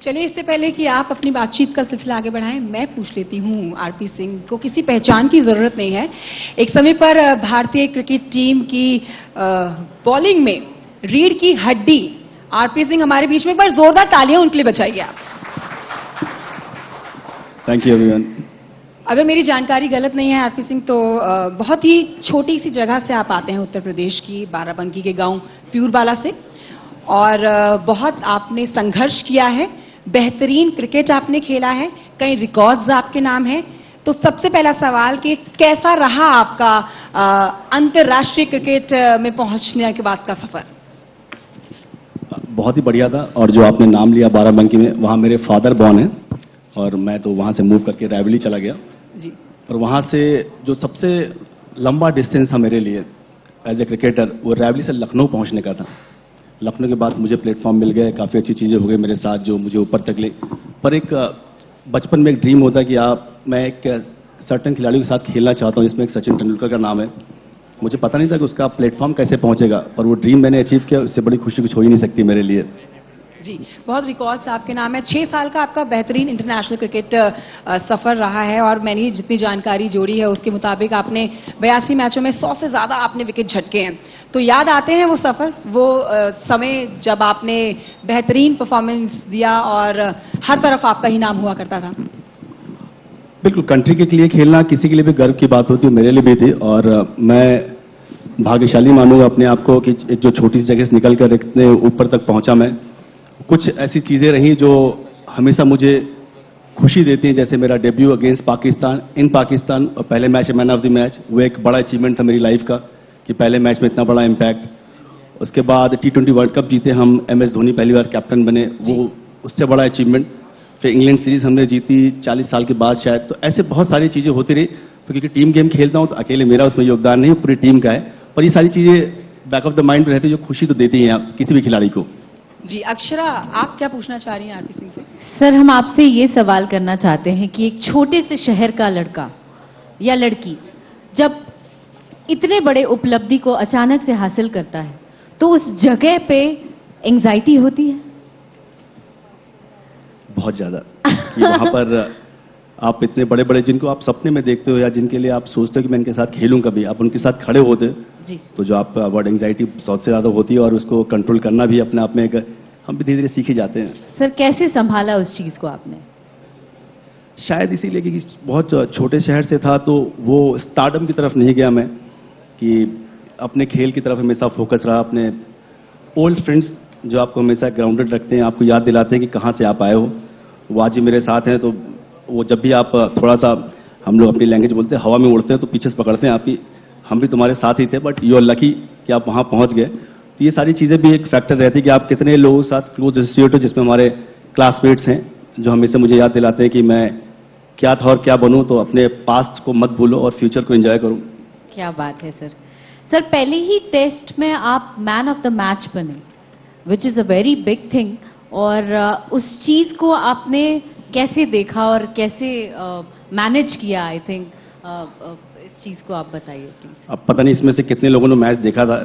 चलिए, इससे पहले कि आप अपनी बातचीत का सिलसिला आगे बढ़ाएं, मैं पूछ लेती हूं। आरपी सिंह को किसी पहचान की जरूरत नहीं है। एक समय पर भारतीय क्रिकेट टीम की बॉलिंग में रीढ़ की हड्डी आरपी सिंह हमारे बीच में। एक बार जोरदार तालियां उनके लिए बजाइए आप। Thank you everyone. अगर मेरी जानकारी गलत नहीं है आरपी सिंह, तो बहुत ही छोटी सी जगह से आप आते हैं, उत्तर प्रदेश की बाराबंकी के गांव प्यूरबाला से, और बहुत आपने संघर्ष किया है, बेहतरीन क्रिकेट आपने खेला है, कई रिकॉर्ड्स आपके नाम हैं। तो सबसे पहला सवाल कि कैसा रहा आपका अंतर्राष्ट्रीय क्रिकेट में पहुंचने के बाद का सफर? बहुत ही बढ़िया था। और जो आपने नाम लिया बाराबंकी में, वहां मेरे फादर बॉर्न हैं और मैं तो वहां से मूव करके रायबरेली चला गया जी। और वहां से जो सबसे लंबा डिस्टेंस था मेरे लिए एज ए क्रिकेटर, वो रायबरेली से लखनऊ पहुंचने का था। लखनऊ के बाद मुझे प्लेटफॉर्म मिल गए, काफ़ी अच्छी चीज़ें हो गई मेरे साथ जो मुझे ऊपर तक ले। पर एक बचपन में एक ड्रीम होता है कि मैं एक सर्टन खिलाड़ियों के साथ खेलना चाहता हूं, जिसमें एक सचिन तेंदुलकर का नाम है। मुझे पता नहीं था कि उसका प्लेटफॉर्म कैसे पहुंचेगा, पर वो ड्रीम मैंने अचीव किया। उससे बड़ी खुशी कुछ हो ही नहीं सकती मेरे लिए। जी, बहुत रिकॉर्ड्स आपके नाम है। 6 साल का आपका बेहतरीन इंटरनेशनल क्रिकेट सफर रहा है, और मैंने जितनी जानकारी जोड़ी है उसके मुताबिक आपने 82 मैचों में 100 से ज्यादा आपने विकेट झटके हैं। तो याद आते हैं वो सफर, वो समय जब आपने बेहतरीन परफॉर्मेंस दिया और हर तरफ आपका ही नाम हुआ करता था? बिल्कुल, कंट्री के लिए खेलना किसी के लिए भी गर्व की बात होती है, मेरे लिए भी थी। और मैं भाग्यशाली मानूंगा अपने आप को कि एक जो छोटी सी जगह से निकलकर इतने ऊपर तक पहुंचा मैं। कुछ ऐसी चीजें रही जो हमेशा मुझे खुशी देती हैं, जैसे मेरा डेब्यू अगेंस्ट पाकिस्तान इन पाकिस्तान और पहले match man of the match, वो एक बड़ा अचीवमेंट था मेरी लाइफ का कि पहले मैच में इतना बड़ा इम्पैक्ट। उसके बाद T20 वर्ल्ड कप जीते हम, MS धोनी पहली बार कैप्टन बने, वो उससे बड़ा अचीवमेंट। फिर इंग्लैंड सीरीज हमने जीती 40 साल के बाद शायद। तो ऐसे बहुत सारी चीजें होती रही। तो क्योंकि टीम गेम खेलता हूं तो अकेले मेरा उसमें योगदान नहीं, पूरी टीम का है। पर ये सारी चीजें बैक ऑफ द माइंड रहती है, जो खुशी तो देती हैं किसी भी खिलाड़ी को। जी, अक्षरा, आप क्या पूछना चाह रही हैं आरपी सिंह से? सर, हम आपसे ये सवाल करना चाहते हैं कि एक छोटे से शहर का लड़का या लड़की जब इतने बड़े उपलब्धि को अचानक से हासिल करता है, तो उस जगह पे एंजाइटी होती है? बहुत ज्यादा। कि वहां पर आप इतने बड़े बड़े जिनको आप सपने में देखते हो या जिनके लिए आप सोचते हो कि मैं इनके साथ खेलूं कभी, आप उनके साथ खड़े होते जी, तो जो आप वर्ड एंजाइटी सबसे ज्यादा होती है, और उसको कंट्रोल करना भी अपने आप में एक हम भी धीरे धीरे सीख ही जाते हैं। सर, कैसे संभाला उस चीज को आपने? शायद इसीलिए कि बहुत छोटे शहर से था, तो वो स्टारडम की तरफ नहीं गया मैं, कि अपने खेल की तरफ हमेशा फोकस रहा। अपने ओल्ड फ्रेंड्स जो आपको हमेशा ग्राउंडेड रखते हैं, आपको याद दिलाते हैं कि कहाँ से आप आए हो, वो आज ही मेरे साथ हैं। तो वो जब भी आप थोड़ा सा, हम लोग अपनी लैंग्वेज बोलते हैं, हवा में उड़ते हैं तो पीछे से पकड़ते हैं आप ही, हम भी तुम्हारे साथ ही थे, बट यू आर लकी कि आप वहां पहुंच गए। तो ये सारी चीजें भी एक फैक्टर रहती है कि आप कितने लोगों के साथ क्लोज एसोसिएट हो, जिसमें हमारे क्लासमेट्स हैं जो हमेशा मुझे याद दिलाते हैं कि मैं क्या था और क्या बनूं। तो अपने पास्ट को मत भूलो और फ्यूचर को एंजॉय करो। क्या बात है सर। सर, पहले ही टेस्ट में आप मैन ऑफ द मैच बने, which is a very big thing. और उस चीज को आपने कैसे देखा और कैसे मैनेज किया? आई थिंक इस चीज को आप बताइए प्लीज। अब पता नहीं इसमें से कितने लोगों ने मैच देखा था।